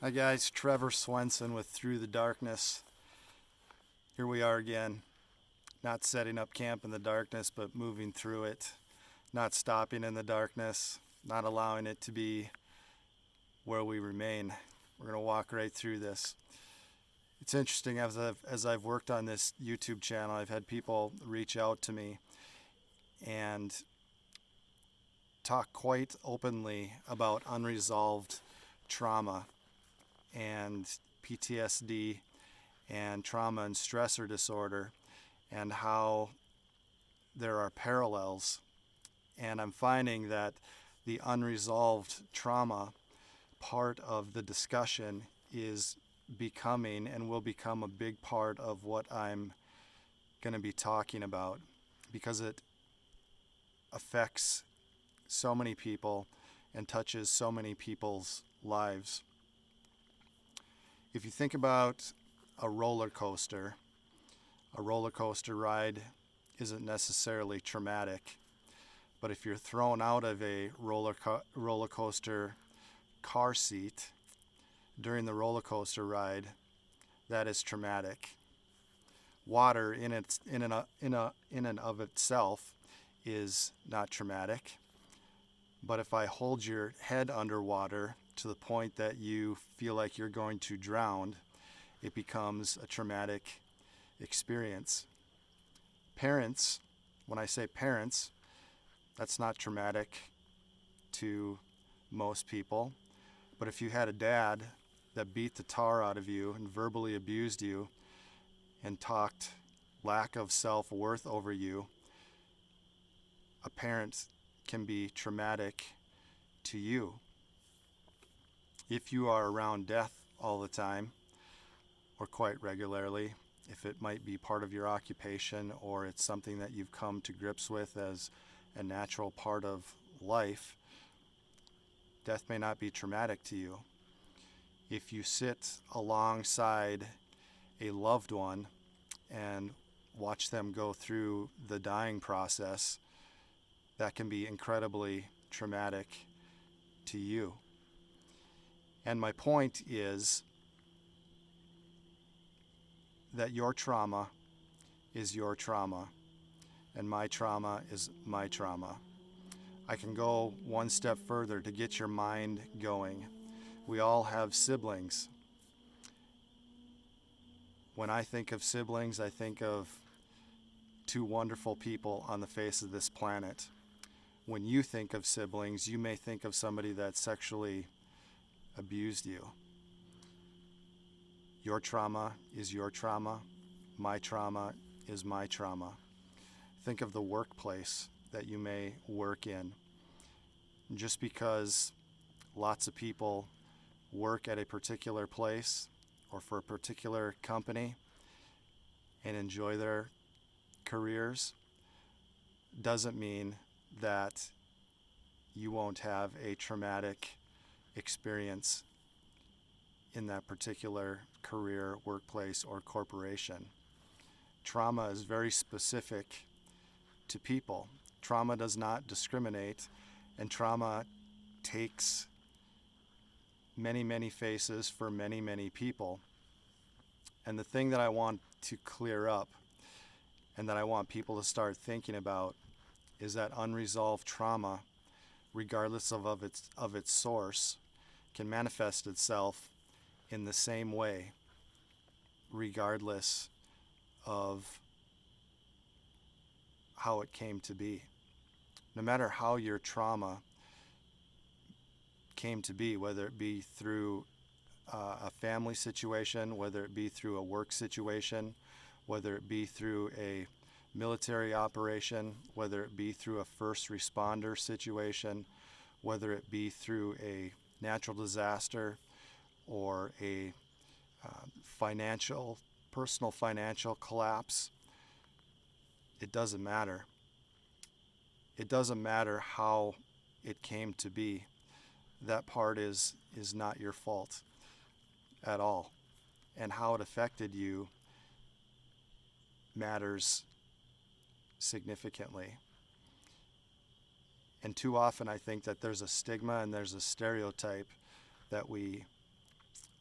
Hi guys, Trevor Swenson with Through the Darkness. Here we are again, not setting up camp in the darkness, but moving through it, not stopping in the darkness, not allowing it to be where we remain. We're going to walk right through this. It's interesting, as I've worked on this YouTube channel, I've had people reach out to me and talk quite openly about unresolved trauma and PTSD and trauma and stressor disorder, and how there are parallels. And I'm finding that the unresolved trauma part of the discussion is becoming and will become a big part of what I'm going to be talking about, because it affects so many people and touches so many people's lives. If you think about a roller coaster ride isn't necessarily traumatic, but if you're thrown out of a roller coaster car seat during the roller coaster ride, that is traumatic. Water in and of itself is not traumatic, but if I hold your head underwater to the point that you feel like you're going to drown, it becomes a traumatic experience. Parents, when I say parents, that's not traumatic to most people, but if you had a dad that beat the tar out of you and verbally abused you and talked lack of self-worth over you, a parent can be traumatic to you. If you are around death all the time, or quite regularly, if it might be part of your occupation or it's something that you've come to grips with as a natural part of life, death may not be traumatic to you. If you sit alongside a loved one and watch them go through the dying process, that can be incredibly traumatic to you. And my point is that your trauma is your trauma, and my trauma is my trauma. I can go one step further to get your mind going. We all have siblings. When I think of siblings, I think of two wonderful people on the face of this planet. When you think of siblings, you may think of somebody that sexually abused you. Your trauma is your trauma. My trauma is my trauma. Think of the workplace that you may work in. Just because lots of people work at a particular place or for a particular company and enjoy their careers doesn't mean that you won't have a traumatic experience in that particular career, workplace, or corporation. Trauma is very specific to people. Trauma does not discriminate, and trauma takes many, many faces for many, many people. And the thing that I want to clear up and that I want people to start thinking about is that unresolved trauma, regardless of its source, can manifest itself in the same way, regardless of how it came to be. No matter how your trauma came to be, whether it be through a family situation, whether it be through a work situation, whether it be through a military operation, whether it be through a first responder situation, whether it be through a natural disaster or a personal financial collapse, it doesn't matter. It doesn't matter how it came to be. That part is not your fault at all. And how it affected you matters significantly. And too often I think that there's a stigma and there's a stereotype that we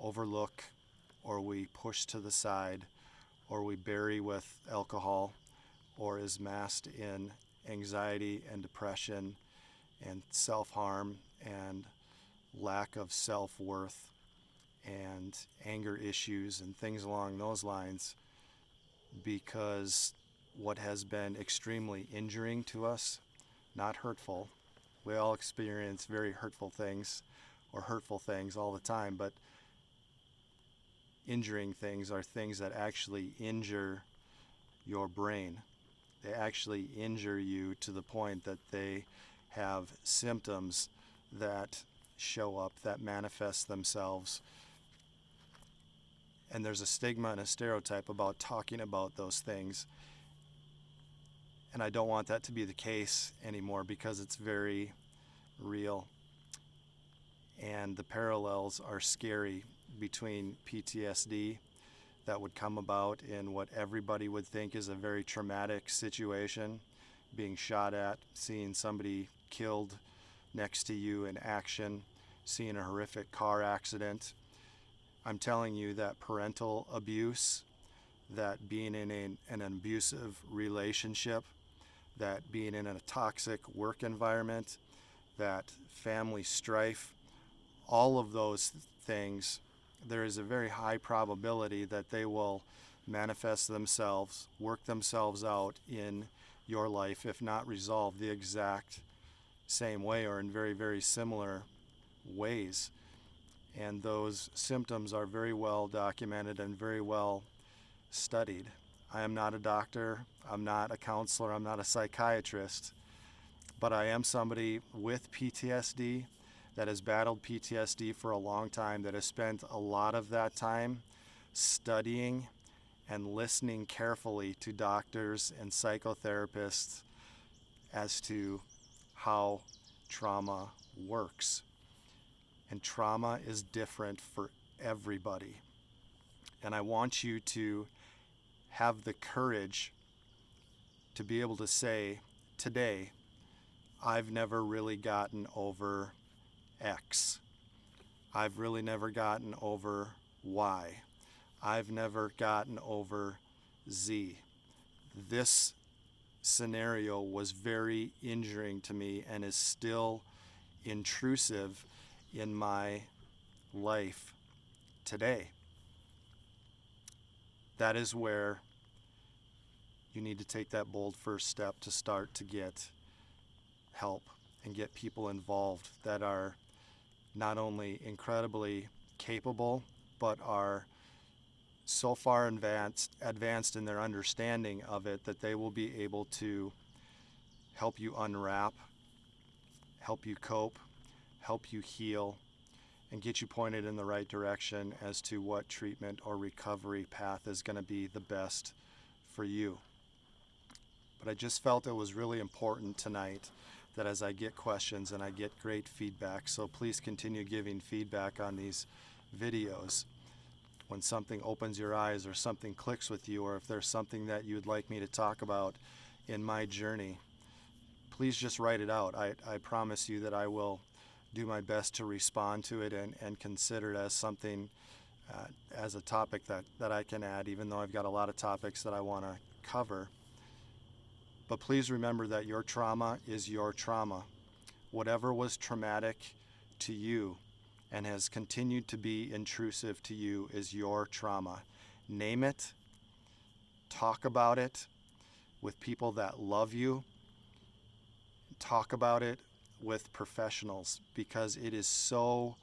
overlook or we push to the side or we bury with alcohol or is masked in anxiety and depression and self-harm and lack of self-worth and anger issues and things along those lines, because what has been extremely injuring to us, not hurtful. We all experience very hurtful things or hurtful things all the time, but injuring things are things that actually injure your brain. They actually injure you to the point that they have symptoms that show up, that manifest themselves. And there's a stigma and a stereotype about talking about those things. And I don't want that to be the case anymore because it's very real. And the parallels are scary between PTSD that would come about in what everybody would think is a very traumatic situation, being shot at, seeing somebody killed next to you in action, seeing a horrific car accident. I'm telling you that parental abuse, that being in an abusive relationship, that being in a toxic work environment, that family strife, all of those things, there is a very high probability that they will manifest themselves, work themselves out in your life, if not resolve the exact same way or in very, very similar ways. And those symptoms are very well documented and very well studied. I am not a doctor, I'm not a counselor, I'm not a psychiatrist, but I am somebody with PTSD that has battled PTSD for a long time, that has spent a lot of that time studying and listening carefully to doctors and psychotherapists as to how trauma works. And trauma is different for everybody. And I want you to have the courage to be able to say, today, I've never really gotten over X. I've really never gotten over Y. I've never gotten over Z. This scenario was very injuring to me and is still intrusive in my life today. That is where you need to take that bold first step to start to get help and get people involved that are not only incredibly capable, but are so far advanced in their understanding of it that they will be able to help you unwrap, help you cope, help you heal, and get you pointed in the right direction as to what treatment or recovery path is going to be the best for you. But I just felt it was really important tonight that as I get questions and I get great feedback, so please continue giving feedback on these videos. When something opens your eyes or something clicks with you, or if there's something that you'd like me to talk about in my journey, please just write it out. I promise you that I will do my best to respond to it and consider it as something, as a topic that I can add, even though I've got a lot of topics that I want to cover. But please remember that your trauma is your trauma. Whatever was traumatic to you and has continued to be intrusive to you is your trauma. Name it, talk about it with people that love you, talk about it with professionals, because it is so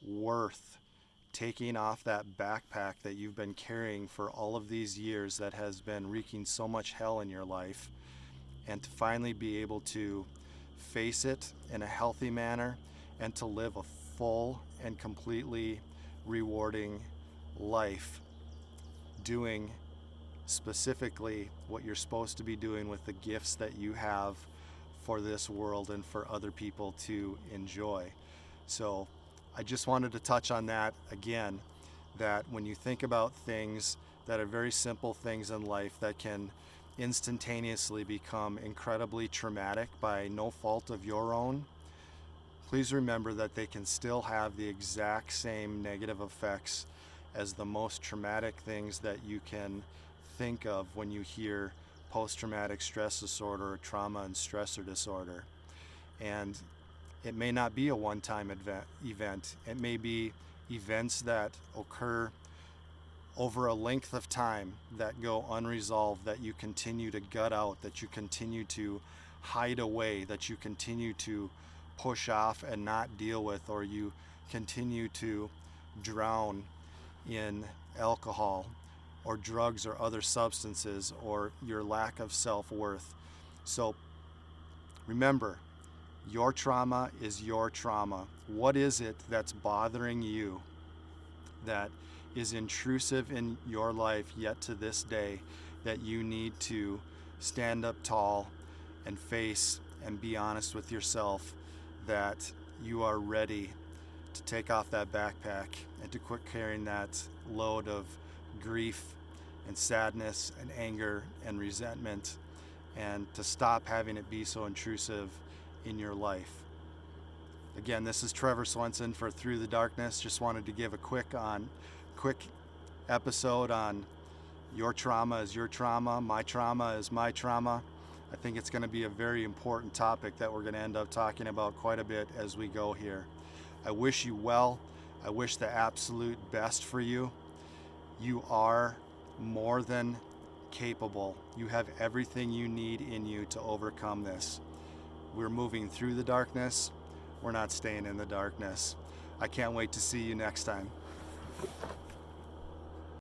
worth taking off that backpack that you've been carrying for all of these years that has been wreaking so much hell in your life, and to finally be able to face it in a healthy manner and to live a full and completely rewarding life, doing specifically what you're supposed to be doing with the gifts that you have for this world and for other people to enjoy. So I just wanted to touch on that again, that when you think about things that are very simple things in life that can instantaneously become incredibly traumatic by no fault of your own, please remember that they can still have the exact same negative effects as the most traumatic things that you can think of when you hear post-traumatic stress disorder or trauma and stressor disorder. And it may not be a one-time event. It may be events that occur over a length of time that go unresolved, that you continue to gut out, that you continue to hide away, that you continue to push off and not deal with, or you continue to drown in alcohol or drugs or other substances, or your lack of self-worth. So remember, your trauma is your trauma. What is it that's bothering you, that is intrusive in your life yet to this day, that you need to stand up tall and face and be honest with yourself that you are ready to take off that backpack and to quit carrying that load of grief and sadness and anger and resentment, and to stop having it be so intrusive in your life. Again, this is Trevor Swenson for Through the Darkness. Just wanted to give a quick episode on your trauma is your trauma, my trauma is my trauma. I think it's going to be a very important topic that we're going to end up talking about quite a bit as we go here. I wish you well. I wish the absolute best for you. You are more than capable. You have everything you need in you to overcome this. We're moving through the darkness. We're not staying in the darkness. I can't wait to see you next time.